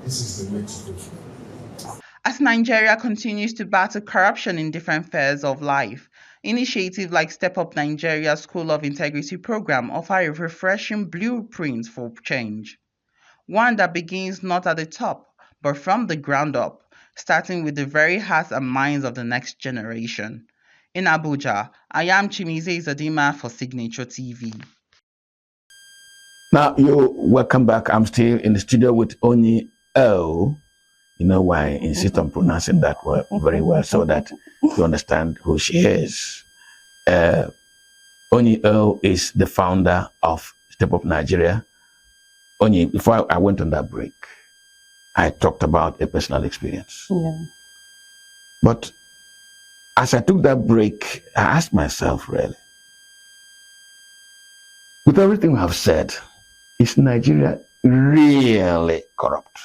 this is the way to go. As Nigeria continues to battle corruption in different spheres of life, initiatives like Step Up Nigeria School of Integrity program offer a refreshing blueprint for change. One that begins not at the top, but from the ground up, starting with the very hearts and minds of the next generation. In Abuja, I am Chimize Zadima for Signature TV. Now, welcome back. I'm still in the studio with Onyi Ough. You know why I insist on pronouncing that word very well so that you understand who she is. Onyi Ough is the founder of Step Up Nigeria. Onyi, before I went on that break, I talked about a personal experience. Yeah. But as I took that break, I asked myself, really, with everything we have said, is Nigeria really corrupt?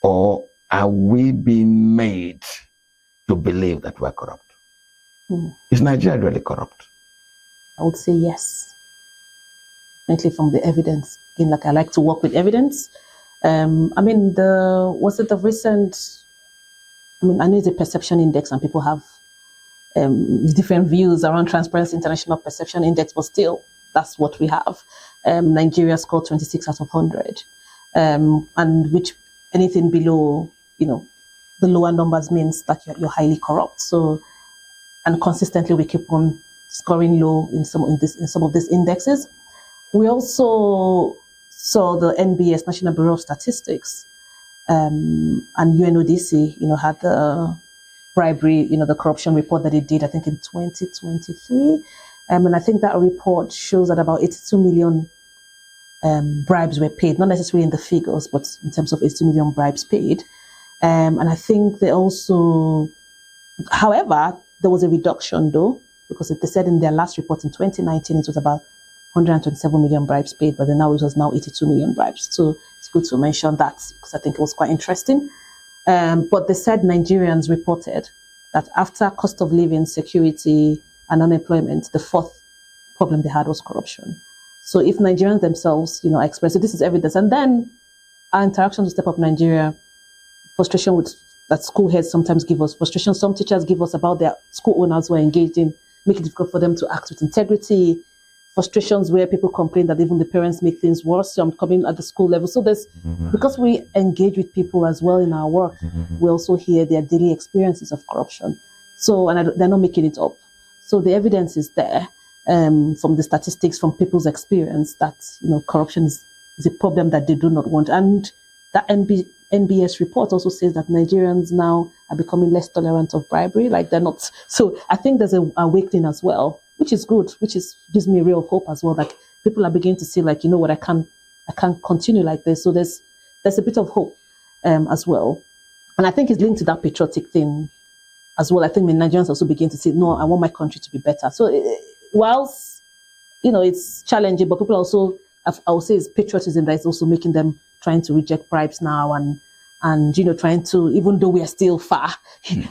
Or are we being made to believe that we're corrupt? Is Nigeria really corrupt? I would say yes. Mainly from the evidence. Again, like I like to work with evidence. I mean, the recent, I mean, I know it's a perception index and people have different views around Transparency International Perception Index, but still, that's what we have. Nigeria scored 26 out of 100, and which anything below, the lower numbers means that you're highly corrupt. So, and consistently we keep on scoring low in some of these indexes. We also saw the NBS, National Bureau of Statistics, and UNODC, had the bribery, the corruption report that it did, I think in 2023. And I think that report shows that about 82 million bribes were paid, not necessarily in the figures, but in terms of 80 million bribes paid. And I think they also, however, there was a reduction though, because they said in their last report in 2019, it was about 127 million bribes paid, but then now it was now 82 million bribes. So it's good to mention that because I think it was quite interesting. But they said Nigerians reported that after cost of living, security, and unemployment, the fourth problem they had was corruption. So if Nigerians themselves, express, so this is evidence. And then our interactions with Step Up Nigeria, frustration with that school heads sometimes give us, frustration some teachers give us about their school owners who are engaged in, make it difficult for them to act with integrity, frustrations where people complain that even the parents make things worse coming at the school level. So there's, because we engage with people as well in our work, we also hear their daily experiences of corruption. So, and they're not making it up. So the evidence is there from the statistics, from people's experience that, corruption is a problem that they do not want. And that NBS report also says that Nigerians now are becoming less tolerant of bribery, like they're not. So I think there's a awakening as well, which is good, gives me real hope as well, that people are beginning to see, like, what, I can't continue like this. So there's a bit of hope as well. And I think it's linked to that patriotic thing as well. I think the Nigerians also begin to say, no, I want my country to be better. So whilst, it's challenging, but people also, I would say it's patriotism that is also making them trying to reject bribes now and trying to, even though we are still far,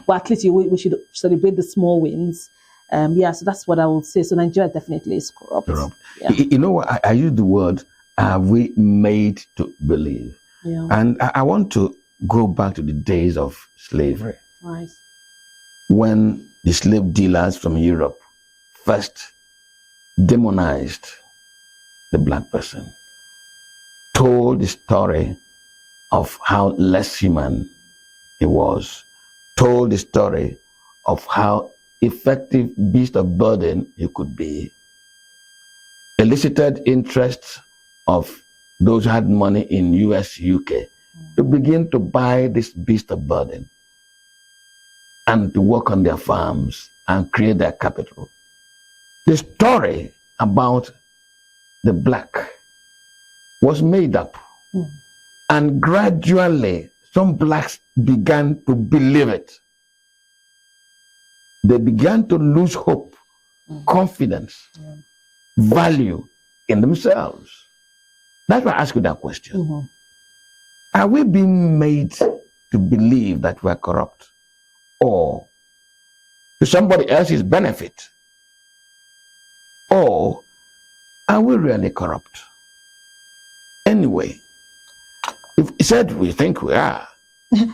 well, at least we should celebrate the small wins. So that's what I would say. So Nigeria definitely is corrupt. Yeah. You know what? I use the word, are we made to believe? Yeah. And I want to go back to the days of slavery. Right. When the slave dealers from Europe first demonized the black person, told the story of how less human he was, told the story of how effective beast of burden he could be, elicited interest of those who had money in US, UK, to begin to buy this beast of burden and to work on their farms and create their capital. The story about the black was made up. And gradually, some blacks began to believe it. They began to lose hope, confidence, value in themselves. That's why I ask you that question. Are we being made to believe that we're corrupt? Or to somebody else's benefit? Or are we really corrupt? Anyway, if he said we think we are,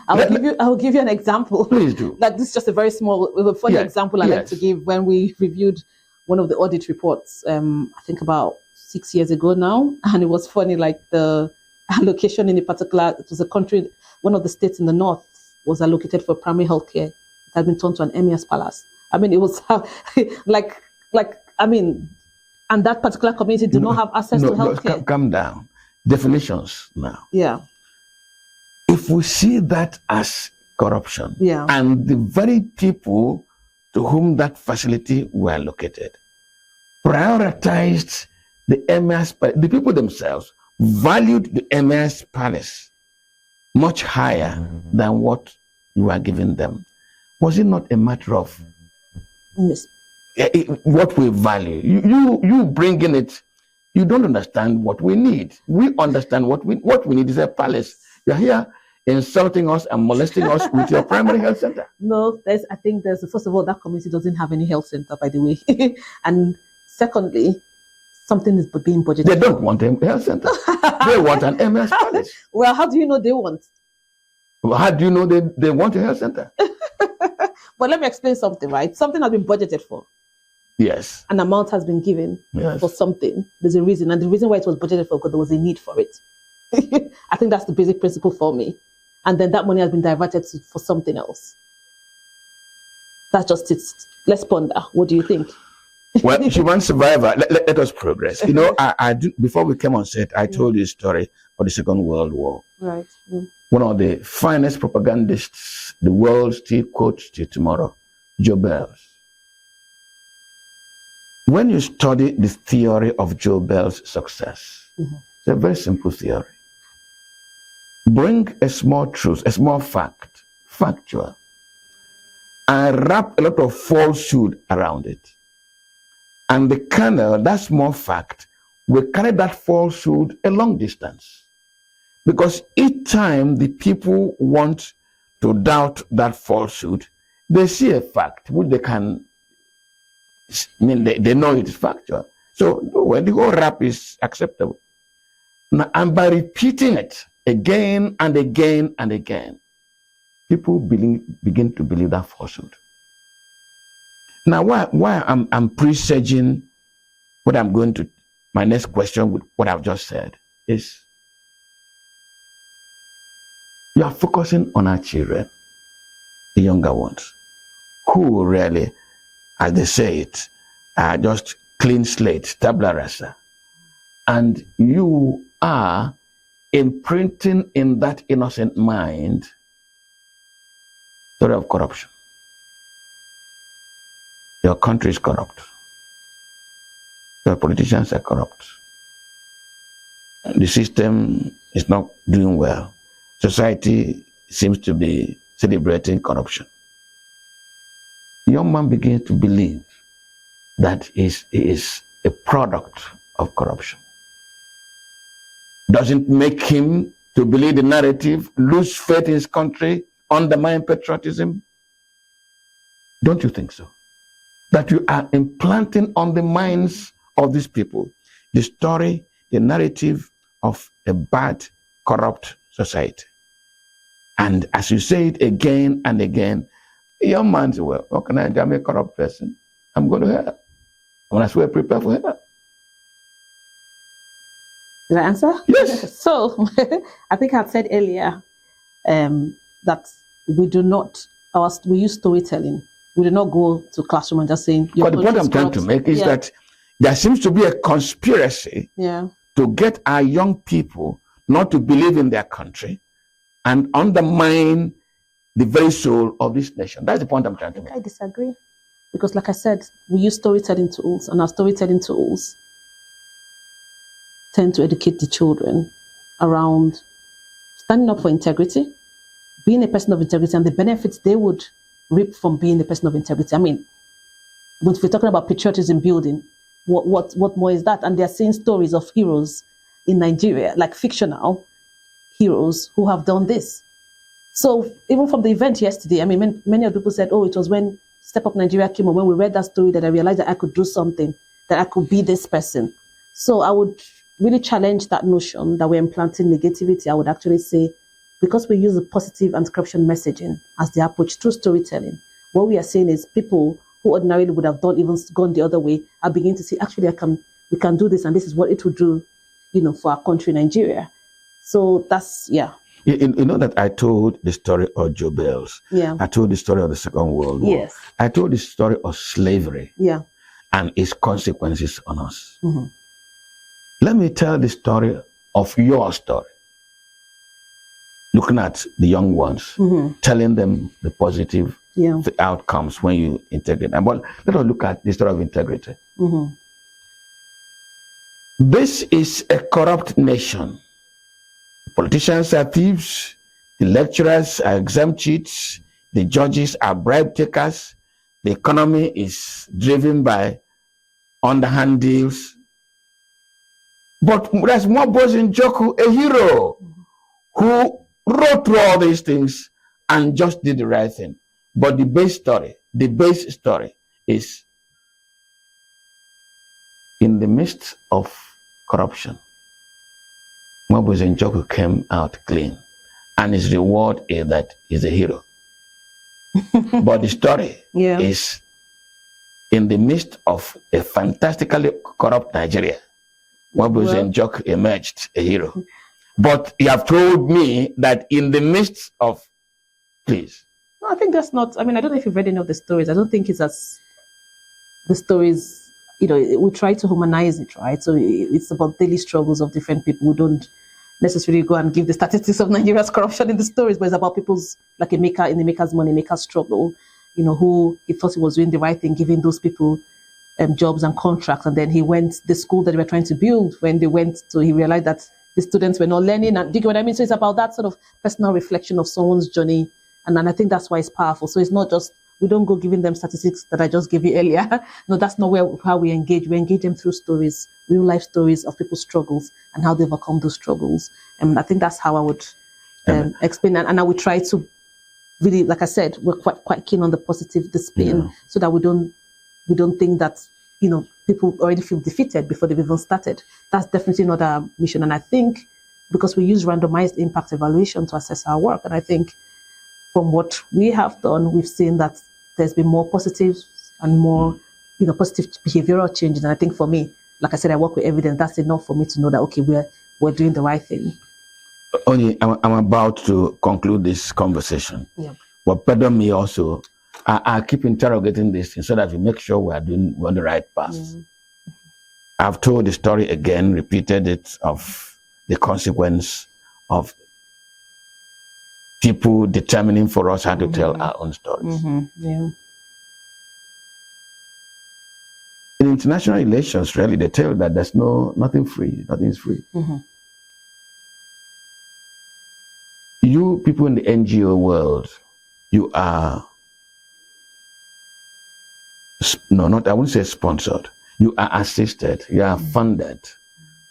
I'll give you an example. Please do. Like, this is just a very funny example I like to give. When we reviewed one of the audit reports, I think about 6 years ago now, and it was funny, like the allocation in a particular, it was a country, one of the states in the north was allocated for primary health care. It had been turned to an emir's palace. I mean, it was and that particular community did not have access to health care. Calm down. Definitions now. Yeah. If we see that as corruption, and the very people to whom that facility were located prioritized the emir's palace, the people themselves valued the emir's palace much higher than what you are giving them, was it not a matter of what we value? You bring in it. You don't understand what we need. We understand what we need is a palace. You're here insulting us and molesting us with your primary health center. No, I think first of all, that community doesn't have any health center, by the way. And secondly, something is being budgeted. They don't want a health center. They want an MS palace. Well, how do you know they want? Well, how do you know they want a health center? But let me explain something, right? Something has been budgeted for. Yes. An amount has been given for something. There's a reason. And the reason why it was budgeted for, because there was a need for it. I think that's the basic principle for me. And then that money has been diverted for something else. That's just it. Let's ponder. What do you think? Well, human survivor, let us progress. You know, before we came on set, I told you a story of the Second World War. Right. One of the finest propagandists the world still quotes till tomorrow, Joe Bell's. When you study the theory of Joe Bell's success, It's a very simple theory. Bring a small truth, a small fact, factual, and wrap a lot of falsehood around it. And the kernel, that small fact, will carry that falsehood a long distance. Because each time the people want to doubt that falsehood, they see a fact which they can, they know it is factual. So when the whole rap is acceptable. Now, and by repeating it again and again and again, people begin to believe that falsehood. Now, why I'm presaging what I'm going to, my next question with what I've just said is, you are focusing on our children, the younger ones, who really, as they say it, are just clean slate, tabula rasa. And you are imprinting in that innocent mind story of corruption. Your country is corrupt. Your politicians are corrupt. The system is not doing well. Society seems to be celebrating corruption. The young man begins to believe that he is a product of corruption. Doesn't make him to believe the narrative, lose faith in his country, undermine patriotism? Don't you think so? That you are implanting on the minds of these people the story, the narrative of a bad, corrupt society. And as you say it again and again, the young man says, well, how can I damn a corrupt person? I'm going to hell. When I swear, prepare for hell. Did I answer? Yes. So, I think I said earlier that we use storytelling. We do not go to classroom and just saying. But the point I'm trying to make is that there seems to be a conspiracy to get our young people not to believe in their country and undermine the very soul of this nation. That's the point I'm trying to make. I disagree. Because like I said, we use storytelling tools, and our storytelling tools tend to educate the children around standing up for integrity, being a person of integrity, and the benefits they would reap from being a person of integrity. I mean, if we're talking about patriotism building, what more is that? And they're seeing stories of heroes in Nigeria, like fictional heroes who have done this. So even from the event yesterday, I mean, many of the people said, oh, it was when Step Up Nigeria came on, when we read that story, that I realized that I could do something, that I could be this person. So I would really challenge that notion that we're implanting negativity. I would actually say, because we use the positive anti-corruption messaging as the approach through storytelling, what we are saying is people who ordinarily would have gone the other way are beginning to say, actually, we can do this, and this is what it will do, for our country, Nigeria. So that's, You know that I told the story of Joe Bells. Yeah. I told the story of the Second World War. Yes. I told the story of slavery. Yeah. And its consequences on us. Mm-hmm. Let me tell the story of your story. Looking at the young ones, telling them the positive outcomes when you integrate. But let us look at the story of integrity. Mm-hmm. This is a corrupt nation. Politicians are thieves, the lecturers are exam cheats, the judges are bribe takers, the economy is driven by underhand deals. But there's Onyi Ough, a hero, who wrote through all these things and just did the right thing. But the base story is in the midst of corruption. Onyi Ough came out clean, and his reward is that he's a hero. But the story is in the midst of a fantastically corrupt Nigeria. Onyi Ough emerged a hero. But you have told me that in the midst of, please. No, I think that's not, I mean, I don't know if you've read any of the stories. I don't think it's as, the stories, we try to humanize it, right? So it's about daily struggles of different people. We don't necessarily go and give the statistics of Nigeria's corruption in the stories, but it's about people's, like in the maker's money, maker's struggle, who he thought he was doing the right thing, giving those people jobs and contracts. And then he went, the school that they were trying to build, when they went to, he realized that the students were not learning. And do you get what I mean? So it's about that sort of personal reflection of someone's journey. And I think that's why it's powerful. So it's not just, we don't go giving them statistics that I just gave you earlier. No, that's not how we engage. We engage them through stories, real life stories of people's struggles and how they overcome those struggles. And I think that's how I would explain that. And I would try to really, like I said, we're quite keen on the positive, the spin, so that we don't think that, people already feel defeated before they've even started. That's definitely not our mission. And I think because we use randomized impact evaluation to assess our work, and I think from what we have done, we've seen that there's been more positive and more, positive behavioral changes. And I think for me, like I said, I work with evidence. That's enough for me to know that, okay, we're doing the right thing. Onyi, I'm about to conclude this conversation. Yeah. But pardon me also, I keep interrogating this so that we make sure we're on the right path. Yeah. I've told the story again, repeated it, of the consequence of people determining for us how to tell our own stories. Yeah. In international relations, really, they tell that there's nothing free, nothing is free. You people in the NGO world, you are, I wouldn't say sponsored. You are assisted, you are funded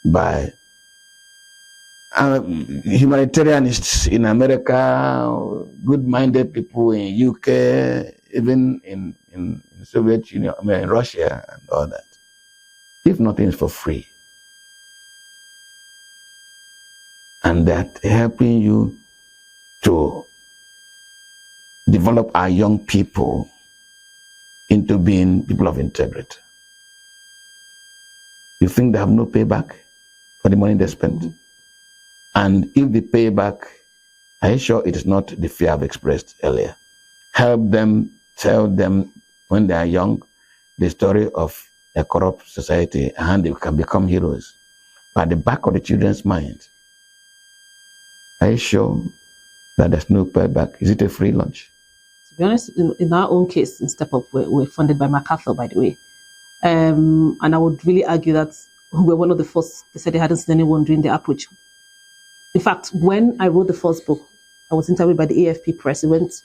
by humanitarianists in America, good-minded people in UK, even in Soviet Union, in Russia and all that. If nothing is for free. And that helping you to develop our young people into being people of integrity. You think they have no payback for the money they spent? And if the payback, are you sure it is not the fear I've expressed earlier? Help them, tell them when they are young, the story of a corrupt society and they can become heroes. But at the back of the children's mind, are you sure that there's no payback? Is it a free lunch? To be honest, in our own case, in Step Up, we're funded by MacArthur, by the way. And I would really argue that we're one of the first. They said they hadn't seen anyone doing the approach. In fact, when I wrote the first book, I was interviewed by the AFP press. It went,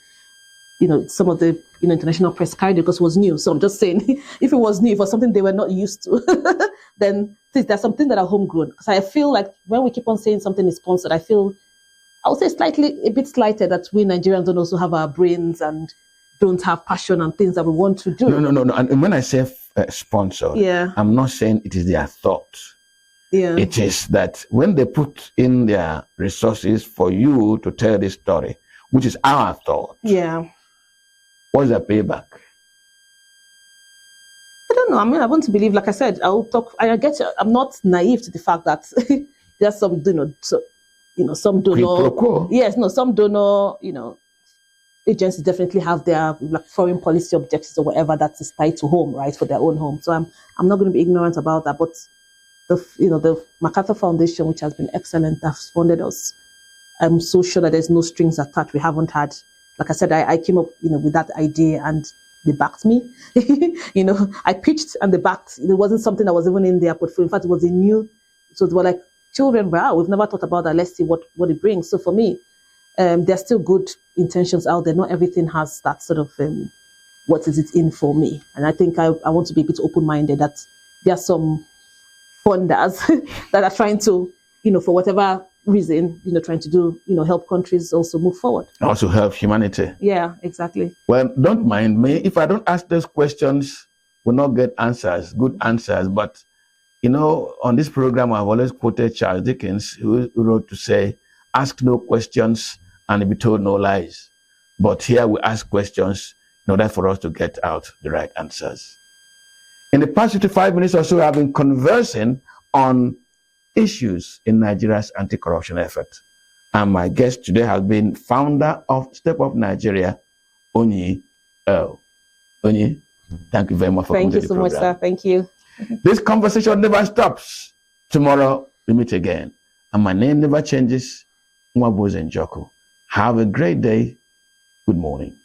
some of the international press carried it because it was new. So I'm just saying, if it was new, if it was something they were not used to, then there's something that are homegrown. Because I feel like when we keep on saying something is sponsored, I would say a bit slighted that we Nigerians don't also have our brains and don't have passion and things that we want to do. No. And when I say sponsored, I'm not saying it is their thought. Yeah. It is that when they put in their resources for you to tell this story, which is our thought. Yeah. What is the payback? I don't know. I mean, I want to believe, like I said, I'm not naive to the fact that there's some, some donor. Yes, no, some donor, agencies definitely have their foreign policy objectives or whatever that is tied to home, right, for their own home. So I'm not going to be ignorant about that. But the MacArthur Foundation, which has been excellent, has funded us. I'm so sure that there's no strings attached. We haven't had, like I said, I came up, with that idea and they backed me. I pitched and they backed. It wasn't something that was even in their portfolio. In fact, it was a new. So they were like, children, wow, we've never thought about that. Let's see what it brings. So for me, there's still good intentions out there. Not everything has that sort of, what is it in for me? And I think I want to be a bit open-minded that there are some funders that are trying to, for whatever reason, trying to do, help countries also move forward. Also help humanity. Yeah, exactly. Well, don't mind me. If I don't ask those questions, we'll not get answers, good answers. But, on this program, I've always quoted Charles Dickens, who wrote to say, ask no questions and be told no lies. But here we ask questions in order for us to get out the right answers. In the past 55 minutes or so, I've been conversing on issues in Nigeria's anti-corruption effort. And my guest today has been founder of Step Up Nigeria, Onyi. Onyi, thank you very much for coming to the program. Thank you so much, sir. Thank you. This conversation never stops. Tomorrow we meet again. And my name never changes. Ough Have a great day. Good morning.